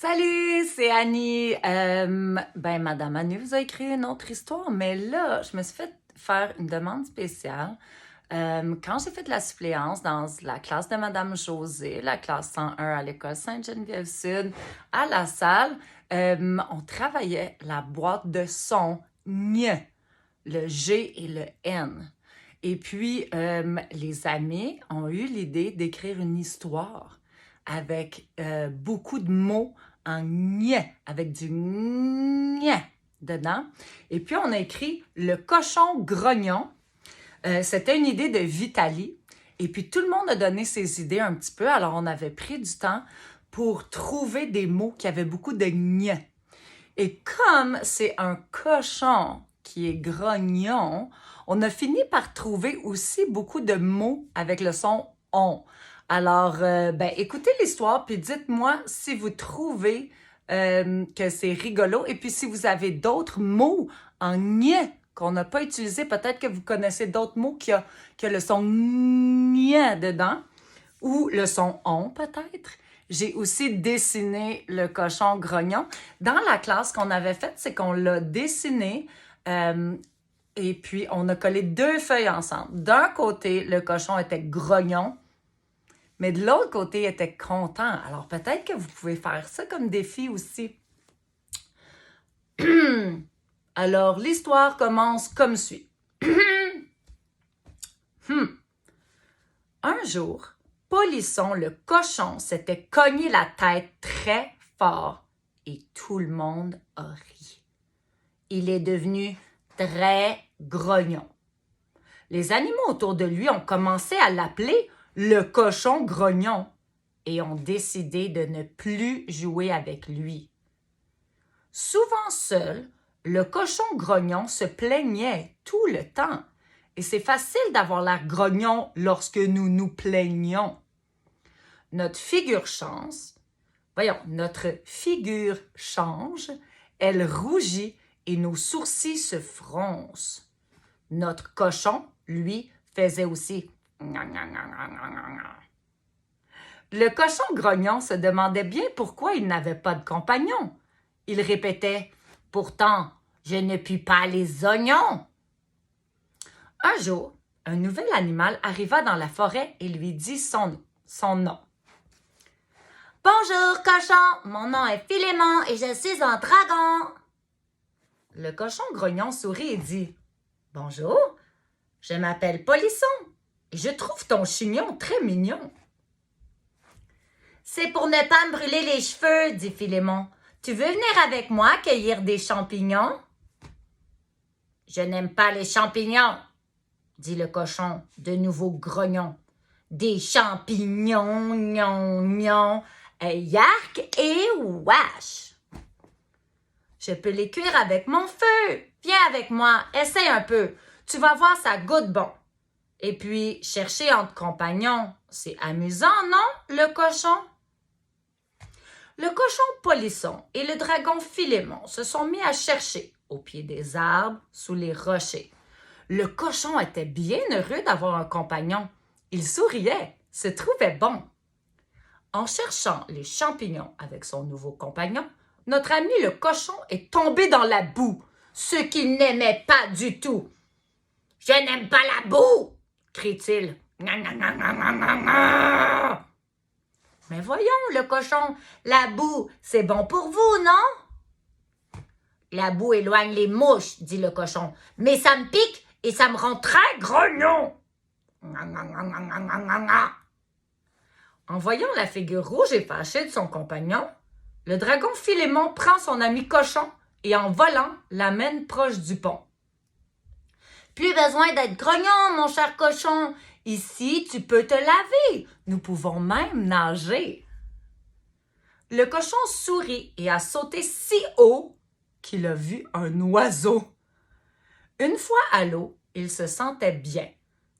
Salut, c'est Annie. Madame Annie vous a écrit une autre histoire, mais là, je me suis fait faire une demande spéciale. Quand j'ai fait la suppléance dans la classe de Madame Josée, la classe 101 à l'école Sainte-Geneviève-Sud, à la salle, on travaillait la boîte de son ñ, le G et le N. Et puis, les amis ont eu l'idée d'écrire une histoire avec beaucoup de mots en ñ, avec du ñ dedans. Et puis, on a écrit le cochon grognon. C'était une idée de Vitaly. Et puis, tout le monde a donné ses idées un petit peu. Alors, on avait pris du temps pour trouver des mots qui avaient beaucoup de ñ. Et comme c'est un cochon qui est grognon, on a fini par trouver aussi beaucoup de mots avec le son « on ». Alors, écoutez l'histoire, puis dites-moi si vous trouvez que c'est rigolo. Et puis, si vous avez d'autres mots en « ñ » qu'on n'a pas utilisés, peut-être que vous connaissez d'autres mots qui a le son « ñ » dedans, ou le son « on » peut-être. J'ai aussi dessiné le cochon grognon. Dans la classe qu'on avait faite, c'est qu'on l'a dessiné et puis on a collé deux feuilles ensemble. D'un côté, le cochon était grognon, mais de l'autre côté, il était content. Alors peut-être que vous pouvez faire ça comme défi aussi. Alors, l'histoire commence comme suit. Un jour, Polisson, le cochon, s'était cogné la tête très fort et tout le monde a ri. Il est devenu très grognon. Les animaux autour de lui ont commencé à l'appeler le cochon grognon et ont décidé de ne plus jouer avec lui. Souvent seul, le cochon grognon se plaignait tout le temps. Et c'est facile d'avoir l'air grognon lorsque nous nous plaignons. Notre figure change, elle rougit et nos sourcils se froncent. Notre cochon, lui, faisait aussi « Le cochon grognon se demandait bien pourquoi il n'avait pas de compagnon. Il répétait « Pourtant, je ne puis pas les oignons ». Un jour, un nouvel animal arriva dans la forêt et lui dit son nom. « Bonjour, cochon, mon nom est Philémon et je suis un dragon. » Le cochon grognon sourit et dit « Bonjour, je m'appelle Polisson et je trouve ton chignon très mignon. »« C'est pour ne pas me brûler les cheveux, dit Philémon. Tu veux venir avec moi cueillir des champignons? »« Je n'aime pas les champignons, dit le cochon, de nouveau grognon. Des champignons, gnon, gnon, yark et wesh. Je peux les cuire avec mon feu. Viens avec moi, essaye un peu. Tu vas voir, ça goûte bon. Et puis, chercher entre compagnons, c'est amusant, non, le cochon? Le cochon Polisson et le dragon Philémon se sont mis à chercher au pied des arbres, sous les rochers. Le cochon était bien heureux d'avoir un compagnon. Il souriait, se trouvait bon. En cherchant les champignons avec son nouveau compagnon, notre ami le cochon est tombé dans la boue, ce qu'il n'aimait pas du tout. « Je n'aime pas la boue !» crie-t-il. « Mais voyons, le cochon, la boue, c'est bon pour vous, non? » « La boue éloigne les mouches, dit le cochon, mais ça me pique et ça me rend très grognon. » En voyant la figure rouge et fâchée de son compagnon, le dragon Philémon prend son ami cochon et en volant l'amène proche du pont. « Plus besoin d'être grognon, mon cher cochon. Ici, tu peux te laver. Nous pouvons même nager. » Le cochon sourit et a sauté si haut qu'il a vu un oiseau. Une fois à l'eau, il se sentait bien.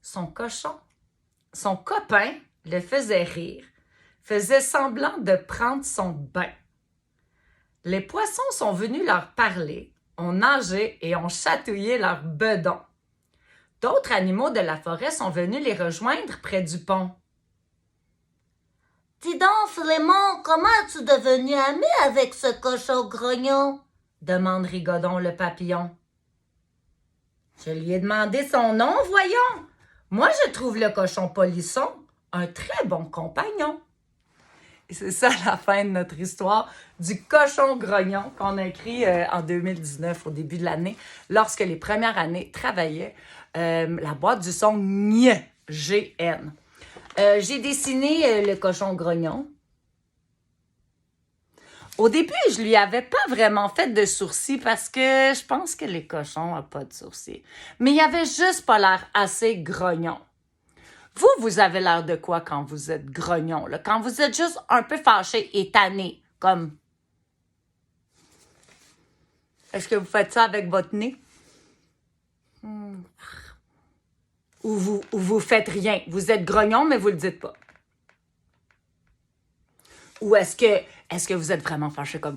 Son copain, le faisait rire, faisait semblant de prendre son bain. Les poissons sont venus leur parler, ont nagé et ont chatouillé leurs bedons. D'autres animaux de la forêt sont venus les rejoindre près du pont. Dis donc, Philémon, comment es-tu devenu ami avec ce cochon grognon? Demande Rigodon le papillon. Je lui ai demandé son nom, voyons. Moi, je trouve le cochon polisson un très bon compagnon. Et c'est ça la fin de notre histoire du cochon grognon qu'on a écrit en 2019, au début de l'année, lorsque les premières années travaillaient la boîte du son GN. G-N. J'ai dessiné le cochon grognon. Au début, je lui avais pas vraiment fait de sourcils parce que je pense que les cochons n'ont pas de sourcils. Mais il avait juste pas l'air assez grognon. Vous, vous avez l'air de quoi quand vous êtes grognon, là? Quand vous êtes juste un peu fâché et tanné, comme... Est-ce que vous faites ça avec votre nez? Ou vous faites rien. Vous êtes grognon, mais vous le dites pas. Ou est-ce que vous êtes vraiment fâché comme...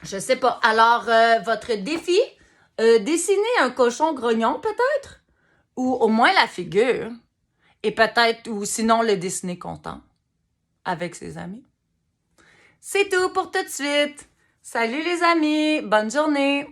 Je sais pas. Alors, votre défi, dessiner un cochon grognon, peut-être? Ou au moins la figure. Et peut-être, ou sinon, le dessiner content. Avec ses amis. C'est tout pour tout de suite. Salut les amis. Bonne journée.